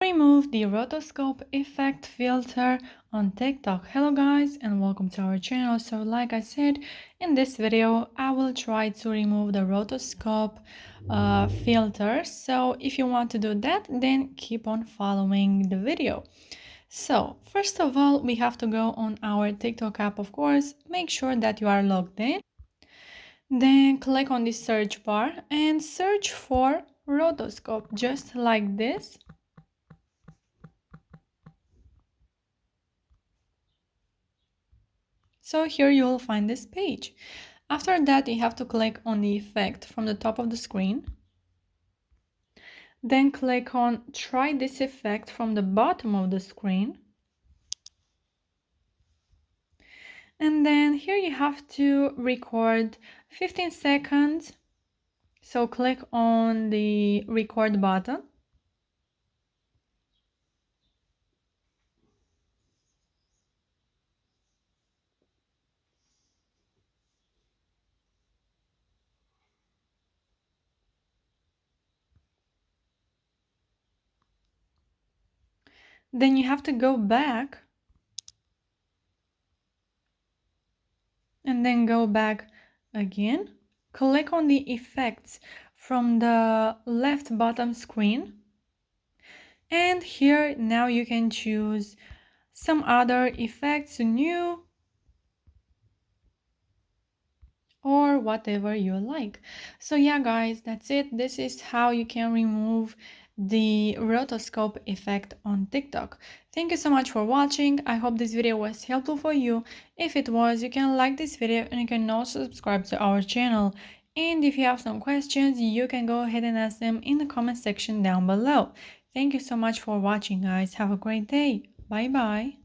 Remove the rotoscope effect filter on TikTok. Hello guys and welcome to our channel. So like I said, in this video I will try to remove the rotoscope filter. So if you want to do that, then keep on following the video. So first of all, we have to go on our TikTok app, of course. Make sure that you are logged in. Then click on the search bar and search for rotoscope, just like this. So here you will find this page. After that, you have to click on the effect from the top of the screen. Then click on try this effect from the bottom of the screen. And then here you have to record 15 seconds. So click on the record button. Then you have to go back and then go back again. Click on the effects from the left bottom screen. And here now you can choose some other effects, new or whatever you like. So yeah guys, that's it. This is how you can remove the rotoscope effect on TikTok. Thank you so much for watching. I hope this video was helpful for you. If it was, you can like this video and you can also subscribe to our channel. And if you have some questions, you can go ahead and ask them in the comment section down below. Thank you so much for watching guys. Have a great day. Bye bye.